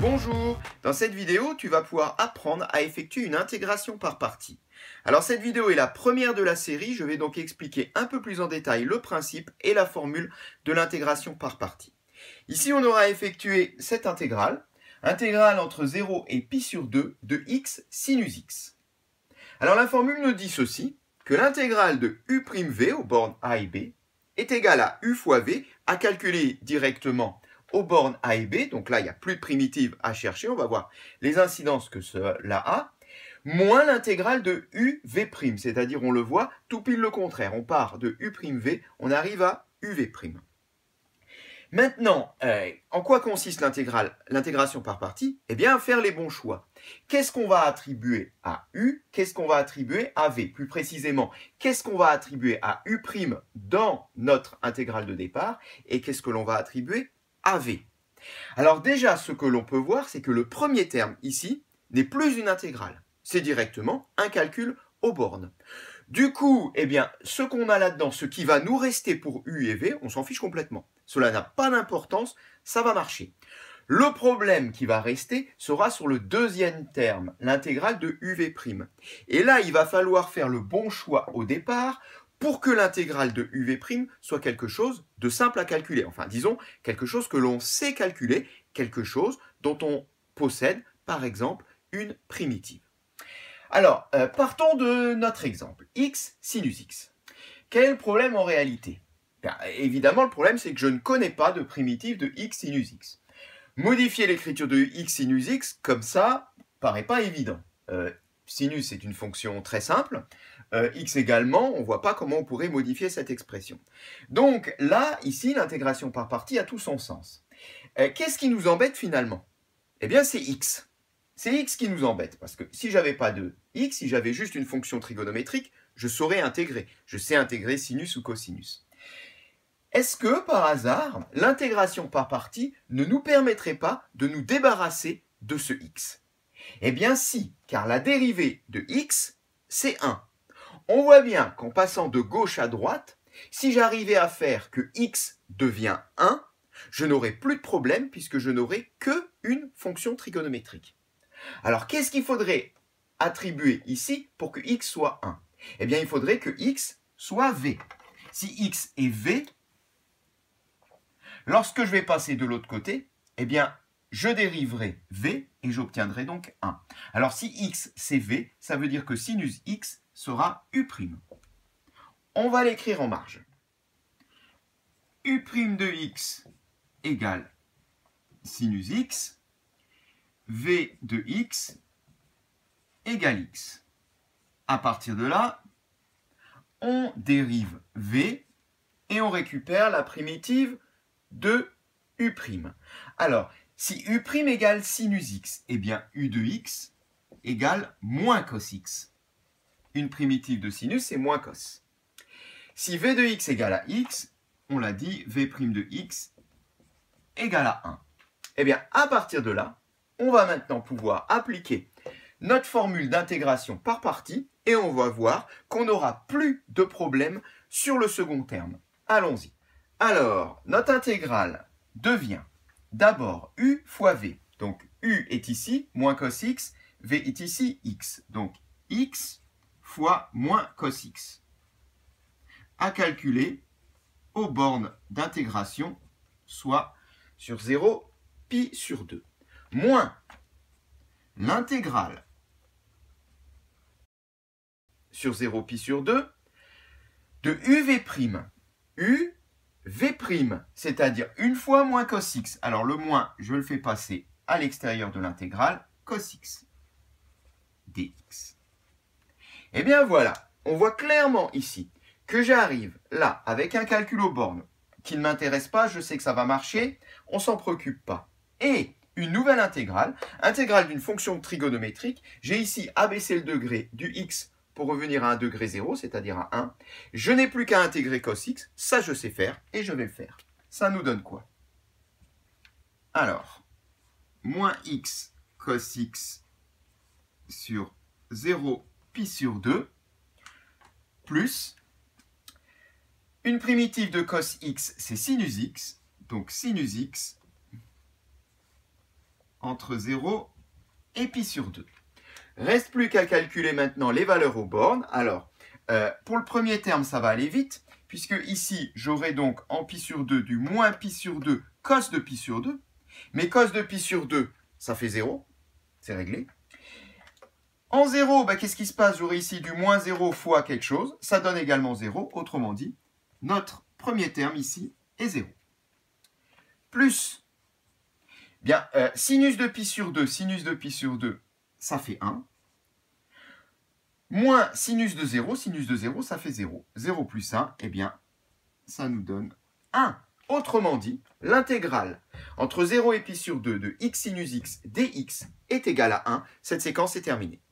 Bonjour, dans cette vidéo, tu vas pouvoir apprendre à effectuer une intégration par partie. Alors cette vidéo est la première de la série, je vais donc expliquer un peu plus en détail le principe et la formule de l'intégration par partie. Ici, on aura effectué cette intégrale entre 0 et pi sur 2 de x sinus x. Alors la formule nous dit ceci, que l'intégrale de u'v aux bornes a et b est égale à u fois v à calculer directement aux bornes a et b, donc là il n'y a plus de primitive à chercher, on va voir les incidences que cela a, moins l'intégrale de uv', c'est-à-dire on le voit tout pile le contraire, on part de u'v, on arrive à uv'. Maintenant, en quoi consiste l'intégration par partie? Eh bien, à faire les bons choix. Qu'est-ce qu'on va attribuer à U? Qu'est-ce qu'on va attribuer à V? Plus précisément, qu'est-ce qu'on va attribuer à U' dans notre intégrale de départ? Et qu'est-ce que l'on va attribuer à V? Alors déjà, ce que l'on peut voir, c'est que le premier terme ici n'est plus une intégrale. C'est directement un calcul aux bornes. Du coup, eh bien, ce qu'on a là-dedans, ce qui va nous rester pour U et V, on s'en fiche complètement. Cela n'a pas d'importance, ça va marcher. Le problème qui va rester sera sur le deuxième terme, l'intégrale de uv'. Et là, il va falloir faire le bon choix au départ pour que l'intégrale de uv' soit quelque chose de simple à calculer. Enfin, disons, quelque chose que l'on sait calculer, quelque chose dont on possède, par exemple, une primitive. Alors, partons de notre exemple, x sinus x. Quel est le problème en réalité? Bien, évidemment, le problème, c'est que je ne connais pas de primitive de x sinus x. Modifier l'écriture de x sinus x, comme ça, paraît pas évident. Sinus est une fonction très simple. X également, on ne voit pas comment on pourrait modifier cette expression. Donc là, ici, l'intégration par partie a tout son sens. Qu'est-ce qui nous embête finalement? Eh bien, c'est x. C'est x qui nous embête, parce que si j'avais pas de x, si j'avais juste une fonction trigonométrique, je saurais intégrer. Je sais intégrer sinus ou cosinus. Est-ce que, par hasard, l'intégration par partie ne nous permettrait pas de nous débarrasser de ce x? Eh bien si, car la dérivée de x, c'est 1. On voit bien qu'en passant de gauche à droite, si j'arrivais à faire que x devient 1, je n'aurais plus de problème puisque je n'aurais qu'une fonction trigonométrique. Alors, qu'est-ce qu'il faudrait attribuer ici pour que x soit 1? Eh bien, il faudrait que x soit v. Si x est v, lorsque je vais passer de l'autre côté, eh bien, je dériverai v et j'obtiendrai donc 1. Alors, si x c'est v, ça veut dire que sinus x sera u'. On va l'écrire en marge. u' de x égale sinus x, v de x égale x. À partir de là, on dérive v et on récupère la primitive de u'. Alors, si u' égale sinus x, eh bien u de x égale moins cos x. Une primitive de sinus, c'est moins cos. Si v de x égale à x, on l'a dit, v' de x égale à 1. Eh bien, à partir de là, on va maintenant pouvoir appliquer notre formule d'intégration par partie et on va voir qu'on n'aura plus de problème sur le second terme. Allons-y. Alors, notre intégrale devient d'abord u fois v. Donc, u est ici, moins cos x, v est ici, x. Donc, x fois moins cos x. À calculer aux bornes d'intégration, soit sur 0, pi sur 2. Moins l'intégrale sur 0, pi sur 2 de uv'. uv', c'est-à-dire une fois moins cos x. Alors le moins, je le fais passer à l'extérieur de l'intégrale, cos x dx. Eh bien voilà, on voit clairement ici que j'arrive là avec un calcul aux bornes qui ne m'intéresse pas, je sais que ça va marcher, on ne s'en préoccupe pas. Et une nouvelle intégrale d'une fonction trigonométrique, j'ai ici abaissé le degré du x pour revenir à un degré 0, c'est-à-dire à 1. Je n'ai plus qu'à intégrer cos x, ça je sais faire et je vais le faire. Ça nous donne quoi? Alors, moins x cos x sur 0 pi sur 2, plus une primitive de cos x, c'est sinus x, donc sinus x entre 0 et pi sur 2. Reste plus qu'à calculer maintenant les valeurs aux bornes. Alors, pour le premier terme, ça va aller vite, puisque ici, j'aurai donc en pi sur 2 du moins pi sur 2 cos de pi sur 2. Mais cos de pi sur 2, ça fait 0. C'est réglé. En 0, qu'est-ce qui se passe? J'aurai ici du moins 0 fois quelque chose. Ça donne également 0. Autrement dit, notre premier terme ici est 0. Plus, sinus de pi sur 2, ça fait 1. Moins sinus de 0, ça fait 0. 0 plus 1, ça nous donne 1. Autrement dit, l'intégrale entre 0 et pi sur 2 de x sinus x dx est égale à 1. Cette séquence est terminée.